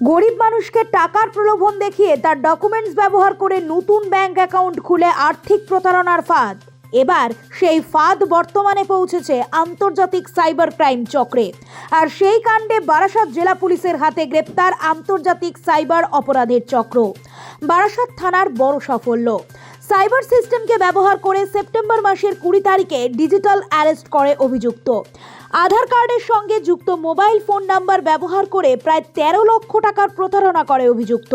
গরিব মানুষকে টাকার প্রলোভন দেখিয়ে তার ডকুমেন্টস ব্যবহার করে নতুন ব্যাংক অ্যাকাউন্ট খুলে আর্থিক প্রতারণার ফাঁদ। এবার সেই ফাঁদ বর্তমানে পৌঁছেছে আন্তর্জাতিক সাইবার ক্রাইম চক্রে। আর সেই কাণ্ডে বারাসাত জেলা পুলিশের হাতে গ্রেপ্তার আন্তর্জাতিক সাইবার অপরাধের চক্র। বারাসাত থানার বড় সাফল্য। সাইবার সিস্টেমকে ব্যবহার করে সেপ্টেম্বর মাসের 20 তারিখে ডিজিটাল অ্যারেস্ট করে অভিযুক্ত। আধার কার্ডের সঙ্গে যুক্ত মোবাইল ফোন নাম্বার ব্যবহার করে প্রায় 13 লক্ষ টাকার প্রতারণা করে অভিযুক্ত।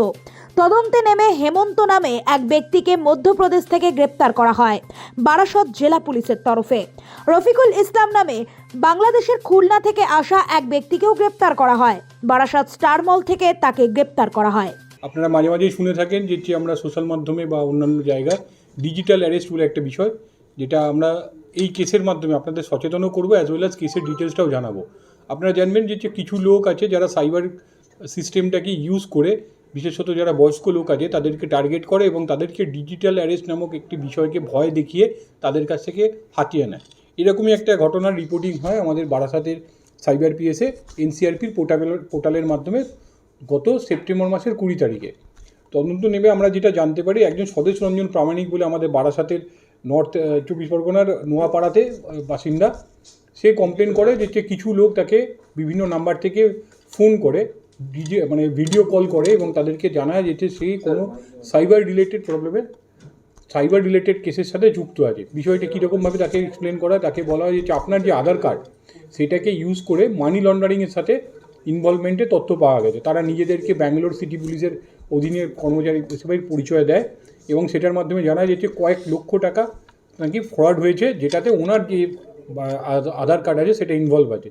তদন্তে নেমে হেমন্ত নামে এক ব্যক্তিকে মধ্যপ্রদেশ থেকে গ্রেপ্তার করা হয় বারাসত জেলা পুলিশের তরফে। রফিকুল ইসলাম নামে বাংলাদেশের খুলনা থেকে আসা এক ব্যক্তিকেও গ্রেপ্তার করা হয়। বারাসত স্টার মল থেকে তাকে গ্রেপ্তার করা হয়। আপনারা মাঝে মাঝেই শুনে থাকেন যে আমরা সোশ্যাল মাধ্যমে বা অন্যান্য জায়গায় ডিজিটাল অ্যারেস্ট বলে একটা বিষয়, যেটা আমরা এই কেসের মাধ্যমে আপনাদের সচেতনও করবো, অ্যাজ ওয়েল অ্যাজ কেসের ডিটেলসটাও জানাবো। আপনারা জানবেন যে কিছু লোক আছে যারা সাইবার সিস্টেমটাকে ইউজ করে, বিশেষত যারা বয়স্ক লোক আছে তাদেরকে টার্গেট করে এবং তাদেরকে ডিজিটাল অ্যারেস্ট নামক একটি বিষয়কে ভয় দেখিয়ে তাদের কাছ থেকে হাতিয়ে নেয়। এরকমই একটা ঘটনার রিপোর্টিং হয় আমাদের বারাসাতের সাইবার পিএসে এনসিআরপির পোর্টালের মাধ্যমে গত সেপ্টেম্বর মাসের 20 তারিখে। তদন্ত নেমে আমরা যেটা জানতে পারি, একজন স্বদেশ রঞ্জন প্রামাণিক বলে আমাদের বারাসাতের নর্থ 24 পরগনার নোয়াপাড়াতে বাসিন্দা, সে কমপ্লেন করে যে কিছু লোক তাকে বিভিন্ন নাম্বার থেকে ফোন করে ভিডিও কল করে এবং তাদেরকে জানায় যে সে কোনো সাইবার রিলেটেড কেসের সাথে যুক্ত আছে। বিষয়টা কীরকমভাবে তাকে এক্সপ্লেন করা, তাকে বলা হয় যে আপনার যে আধার কার্ড সেটাকে ইউজ করে মানি লন্ডারিংয়ের সাথে ইনভলভমেন্টে তথ্য পাওয়া গেছে। তারা নিজেদেরকে ব্যাঙ্গালোর সিটি পুলিশের অধীনে কর্মচারী হিসেবে পরিচয় দেয় এবং সেটার মাধ্যমে জানা যাচ্ছে কয়েক লক্ষ টাকা নাকি ফ্রড হয়েছে, যেটাতে ওনার যে আধার কার্ড আছে সেটা ইনভলভ আছে।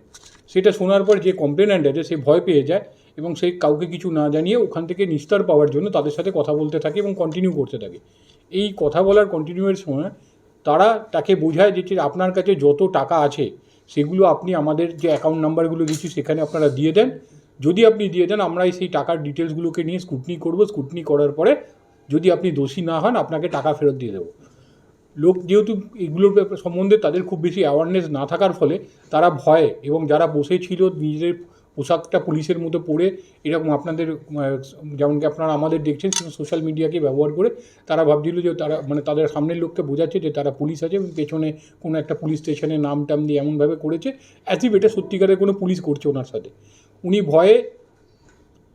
সেটা শোনার পর যে কমপ্লেন্যান্ট আছে সে ভয় পেয়ে যায় এবং সে কাউকে কিছু না জানিয়ে ওখান থেকে নিস্তার পাওয়ার জন্য তাদের সাথে কথা বলতে থাকে এবং কন্টিনিউ করতে থাকে। এই কথা বলার কন্টিনিউয়ের সময় তারা তাকে বোঝায় যে আপনার কাছে যত টাকা আছে সেগুলো আপনি আমাদের যে অ্যাকাউন্ট নাম্বারগুলো দিচ্ছি সেখানে আপনারা দিয়ে দেন। যদি আপনি দিয়ে দেন আমরা সেই টাকার ডিটেলসগুলোকে নিয়ে স্ক্রুটনি করব। স্ক্রুটনি করার পরে যদি আপনি দোষী না হন আপনাকে টাকা ফেরত দিয়ে দেবো। লোক যেহেতু এগুলোর সম্বন্ধে তাদের খুব বেশি অ্যাওয়ারনেস না থাকার ফলে তারা ভয়ে, এবং যারা বসেছিল নিজেদের পোশাকটা পুলিশের মতো পরে এরকম আপনাদের যেমন কি আপনারা আমাদের দেখছেন সোশ্যাল মিডিয়াকে ব্যবহার করে, তারা ভাবছিল যে তারা তাদের সামনের লোককে বোঝাচ্ছে যে তারা পুলিশ আছে এবং পেছনে কোনো একটা পুলিশ স্টেশনে নাম টাম দিয়ে এমনভাবে করেছে অ্যাজ ইফ এটা সত্যিকারের কোনো পুলিশ করছে ওনার সাথে। উনি ভয়ে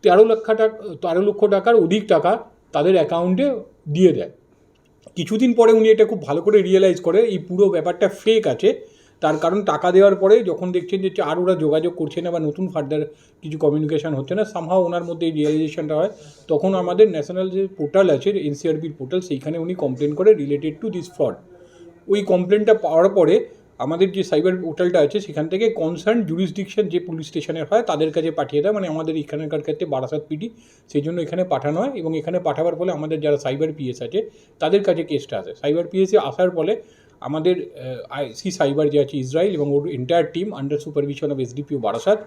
13 লক্ষ টাকার অধিক টাকা তাদের অ্যাকাউন্টে দিয়ে দেয়। কিছুদিন পরে উনি এটা খুব ভালো করে রিয়েলাইজ করে এই পুরো ব্যাপারটা ফেক আছে। তার কারণ টাকা দেওয়ার পরে যখন দেখছেন যে আর ওরা যোগাযোগ করছে না বা নতুন ফার্দার কিছু কমিউনিকেশান হচ্ছে না, সামহাও ওনার মধ্যে এই রিয়েলাইজেশনটা হয়। তখন আমাদের ন্যাশনাল যে পোর্টাল আছে এনসিআরপির পোর্টাল, সেইখানে উনি কমপ্লেন করে রিলেটেড টু দিস ফ্রড। ওই কমপ্লেনটা পাওয়ার পরে আমাদের যে সাইবার পোর্টালটা আছে সেখান থেকে কনসার্ন জুরিসডিকশন যে পুলিশ স্টেশনের হয় তাদের কাছে পাঠিয়ে দেয়, আমাদের এখানকার ক্ষেত্রে বারাসাত পিডি, সেই জন্য এখানে পাঠানো হয়। এবং এখানে পাঠাবার ফলে আমাদের যারা সাইবার পিএস আছে তাদের কাছে কেসটা আসে। সাইবার পিএসে আসার ফলে আমাদের আইসি সাইবার যে আছে ইসরায়েল এবং ওর entire team under supervision of SDPO Barasat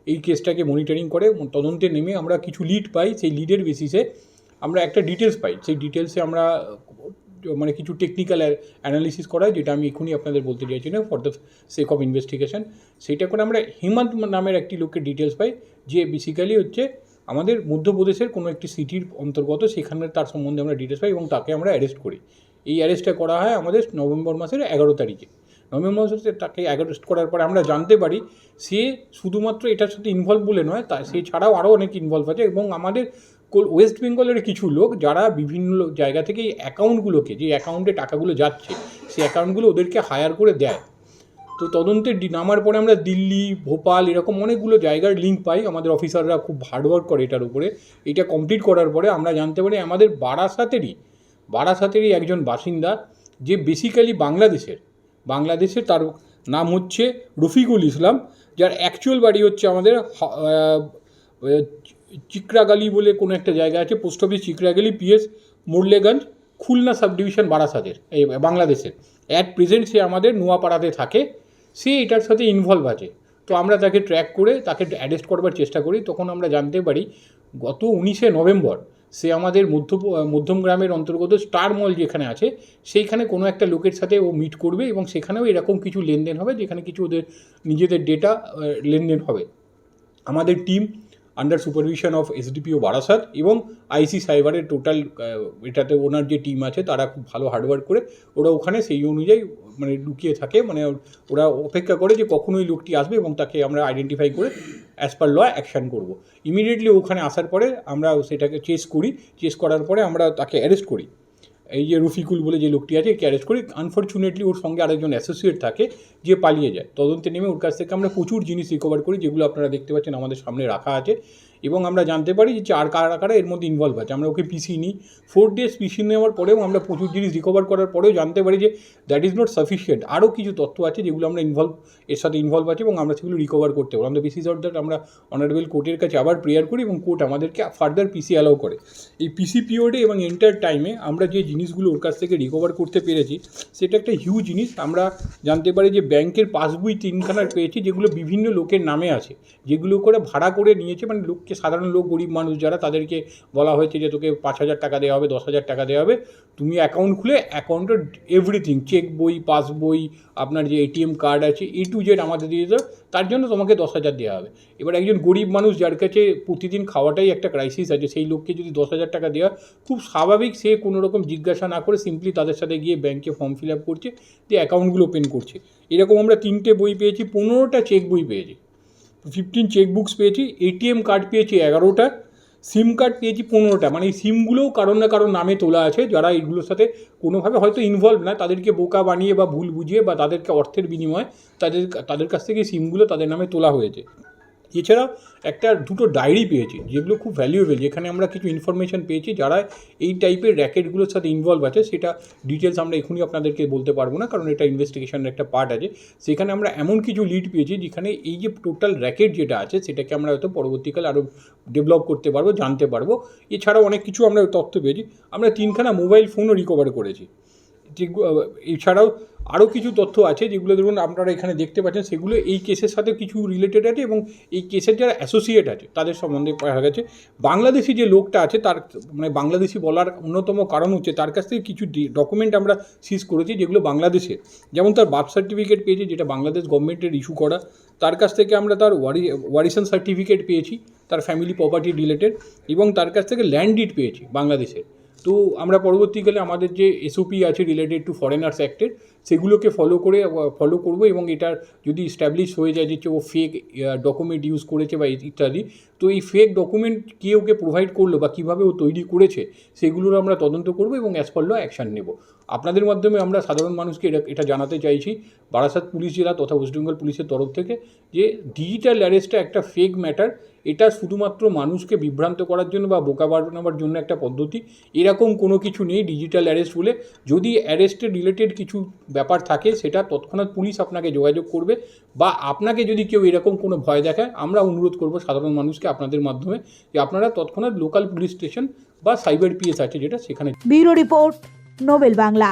এই কেসটাকে মনিটরিং করে। তদন্তে নেমে আমরা কিছু লিড পাই, সেই লিডের বেসিসে আমরা একটা ডিটেলস পাই। সেই ডিটেলসে আমরা কিছু টেকনিক্যাল অ্যানালিসিস করা, যেটা আমি এখনই আপনাদের বলতে চাইছি না for the sake of investigation. সেইটা করে আমরা হেমন্ত নামের একটি লোকের ডিটেলস পাই, যে বেসিক্যালি হচ্ছে আমাদের মধ্যপ্রদেশের কোনো একটি সিটির অন্তর্গত, সেখানে তার সম্বন্ধে আমরা ডিটেলস পাই এবং তাকে আমরা অ্যারেস্ট করি। এই অ্যারেস্টটা করা হয় আমাদের নভেম্বর মাসের 11 তারিখে। নভেম্বর মাসে তাকে অ্যারেস্ট করার পরে আমরা জানতে পারি সে শুধুমাত্র এটার সাথে ইনভলভ বলে নয়, তা সে ছাড়াও আরও অনেক ইনভলভ আছে। এবং আমাদের ওয়েস্ট বেঙ্গলের কিছু লোক যারা বিভিন্ন জায়গা থেকে এই অ্যাকাউন্টগুলোকে, যে অ্যাকাউন্টে টাকাগুলো যাচ্ছে সেই অ্যাকাউন্টগুলো ওদেরকে হায়ার করে দেয়। তো তদন্তে নামার পরে আমরা দিল্লি, ভোপাল এরকম অনেকগুলো জায়গার লিঙ্ক পাই। আমাদের অফিসাররা খুব হার্ডওয়ার্ক করে এটার উপরে। এটা কমপ্লিট করার পরে আমরা জানতে পারি আমাদের বারাসাতেরই একজন বাসিন্দা, যে বেসিক্যালি বাংলাদেশের তার নাম হচ্ছে রফিকুল ইসলাম, যার অ্যাকচুয়াল বাড়ি হচ্ছে আমাদের চিকরাগালি বলে কোনো একটা জায়গা আছে, post office Chikragali, PS Murliganj, Khulna sub division বারাসাতের, এই বাংলাদেশের। অ্যাট প্রেজেন্ট সে আমাদের নোয়াপাড়াতে থাকে। সে এটার সাথে ইনভলভ আছে। তো আমরা তাকে ট্র্যাক করে তাকে অ্যারেস্ট করবার চেষ্টা করি। তখন আমরা জানতে পারি গত 19শে নভেম্বর সে আমাদের মধ্যম গ্রামের অন্তর্গত স্টার মল যেখানে আছে সেইখানে কোনো একটা লোকের সাথে ও মিট করবে এবং সেখানেও এরকম কিছু লেনদেন হবে, যেখানে কিছু ওদের নিজেদের ডেটা লেনদেন হবে। আমাদের team under supervision of SDPO Barasat এবং আইসি সাইবারের টোটাল এটাতে ওনার যে টিম আছে তারা খুব ভালো হার্ডওয়ার্ক করে ওরা ওখানে সেই অনুযায়ী মানে লুকিয়ে থাকে, মানে ওরা অপেক্ষা করে যে কখন ওই লোকটি আসবে এবং তাকে আমরা আইডেন্টিফাই করে অ্যাজ পার ল অ্যাকশান করব। ইমিডিয়েটলি ওখানে আসার পরে আমরা সেটাকে চেস করার পরে আমরা তাকে অ্যারেস্ট করি। এই যে রফিকুল বলে যে লোকটি আছে একে অ্যারেস্ট করি। আনফর্চুনেটলি ওর সঙ্গে আরেকজন অ্যাসোসিয়েট থাকে যে পালিয়ে যায়। তদন্তে নেমে ওর কাছ থেকে আমরা প্রচুর জিনিস রিকভার করি, যেগুলো আপনারা দেখতে পাচ্ছেন আমাদের সামনে রাখা আছে, এবং আমরা জানতে পারি যে কারা এর মধ্যে ইনভলভ আছে। আমরা ওকে পিসি নিই, 4 days পিসি নেওয়ার পরেও আমরা প্রচুর জিনিস রিকভার করার পরেও জানতে পারি যে দ্যাট ইজ নট সাফিসিয়েন্ট, আরও কিছু তথ্য আছে যেগুলো আমরা এর সাথে ইনভলভ আছে এবং আমরা সেগুলো রিকভার করতে পারি। আমরা বেসিস অফ দ্যাট আমরা অনারেবল কোর্টের কাছে আবার প্রেয়ার করি এবং কোর্ট আমাদেরকে ফার্দার পিসি অ্যালাউ করে। এই পিসি পিরিয়ডে এবং এন্টার টাইমে আমরা যে জিনিসগুলো ওর কাছ থেকে রিকভার করতে পেরেছি সেটা একটা হিউজ জিনিস। আমরা জানতে পারি যে ব্যাংকের পাসবই 3খানার পেয়েছি, যেগুলো বিভিন্ন লোকের নামে আছে, যেগুলো করে ভাড়া করে নিয়েছে, মানে লোককে, সাধারণ লোক, গরিব মানুষ যারা, তাদেরকে বলা হয়েছে যে তোকে 5,000 টাকা দেওয়া হবে, 10,000 টাকা দেওয়া হবে, তুমি অ্যাকাউন্ট খুলে অ্যাকাউন্টের এভরিথিং, চেক বই, পাসবই, আপনার যে এটিএম কার্ড আছে, A to Z আমাদের দিয়ে দাও, তার জন্য তোমাকে 10,000 দেওয়া হবে। এবার একজন গরিব মানুষ যার কাছে প্রতিদিন খাওয়াটাই একটা ক্রাইসিস আছে, সেই লোককে যদি 10,000 টাকা দেওয়া, খুব স্বাভাবিক সে কোনো রকম জিজ্ঞাসা না করে সিম্পলি তাদের সাথে গিয়ে ব্যাংকে ফর্ম ফিল আপ করছে, দিয়ে অ্যাকাউন্টগুলো ওপেন করছে। এরকম আমরা 3টে বই পেয়েছি, 15টা চেক বই পেয়েছি, 15 চেক বুকস পেয়েছি, এটিএম কার্ড পেয়েছি 11টা, সিম কার্ড পেয়েছি 15টা। মানে এই সিমগুলোও কারোর না কারোর নামে তোলা আছে, যারা এইগুলোর সাথে কোনোভাবে হয়তো ইনভলভ না, তাদেরকে বোকা বানিয়ে বা ভুল বুঝিয়ে বা তাদেরকে অর্থের বিনিময়ে তাদের কাছ থেকে সিমগুলো তাদের নামে তোলা হয়েছে। এছাড়া দুটো ডায়েরি পেয়েছি, যেগুলো খুব ভ্যালুয়েবল, যেখানে আমরা কিছু ইনফরমেশান পেয়েছি যারা এই টাইপের র্যাকেটগুলোর সাথে ইনভলভ আছে। সেটা ডিটেলস আমরা এখনই আপনাদেরকে বলতে পারবো না, কারণ এটা ইনভেস্টিগেশনের একটা পার্ট আছে। সেখানে আমরা এমন কিছু লিড পেয়েছি যেখানে এই যে টোটাল র্যাকেট যেটা আছে সেটাকে আমরা হয়তো পরবর্তীকালে আরও ডেভেলপ করতে পারবো, জানতে পারবো। এছাড়াও অনেক কিছু আমরা তথ্য পেয়েছি। আমরা 3খানা মোবাইল ফোনও রিকভার করেছি। এছাড়াও আরও কিছু তথ্য আছে যেগুলো ধরুন আপনারা এখানে দেখতে পাচ্ছেন, সেগুলো এই কেসের সাথে কিছু রিলেটেড আছে এবং এই কেসের যারা অ্যাসোসিয়েট আছে তাদের সম্বন্ধে পাওয়া গেছে। বাংলাদেশি যে লোকটা আছে তার, মানে বাংলাদেশি বলার অন্যতম কারণ হচ্ছে তার কাছ থেকে কিছু ডকুমেন্ট আমরা সিজ করেছি যেগুলো বাংলাদেশের, যেমন তার বার্থ সার্টিফিকেট পেয়েছি যেটা বাংলাদেশ গভর্নমেন্টের ইস্যু করা। তার কাছ থেকে আমরা তার ওয়ারিশন সার্টিফিকেট পেয়েছি, তার ফ্যামিলি প্রপার্টি রিলেটেড, এবং তার কাছ থেকে ল্যান্ড ডিড পেয়েছি বাংলাদেশের। তো আমরা পরবর্তীকালে আমাদের যে এসওপি আছে রিলেটেড টু ফরেনার্স অ্যাক্টের, সেগুলোকে ফলো করবো, এবং এটার যদি স্ট্যাবলিশ হয়ে যায় যে ও ফেক ডকুমেন্ট ইউজ করেছে বা ইত্যাদি, তো এই ফেক ডকুমেন্ট কে ওকে প্রোভাইড করলো বা কীভাবে ও তৈরি করেছে সেগুলোর আমরা তদন্ত করবো এবং অ্যাজ পার ল অ্যাকশান নেব। আপনাদের মাধ্যমে আমরা সাধারণ মানুষকে এটা জানাতে চাইছি, বারাসাত পুলিশ জেলা তথা ওয়েস্ট বেঙ্গল পুলিশের তরফ থেকে, যে ডিজিটাল অ্যারেস্টটা একটা ফেক ম্যাটার। এটা শুধুমাত্র মানুষকে বিভ্রান্ত করার জন্য বা বোকা বানানোর জন্য একটা পদ্ধতি, এরকম কোনো কিছু নেই ডিজিটাল অ্যারেস্ট বলে। যদি অ্যারেস্টের রিলেটেড কিছু ব্যাপার থাকে সেটা তৎক্ষণাৎ পুলিশ আপনাকে যোগাযোগ করবে, বা আপনাকে যদি কেউ এরকম কোনো ভয় দেখায়, আমরা অনুরোধ করব সাধারণ মানুষকে আপনাদের মাধ্যমে যে আপনারা তৎক্ষণাৎ লোকাল পুলিশ স্টেশন বা সাইবার পিএস আছে যেটা, সেখানে। Bureau report, Nobel Bangla.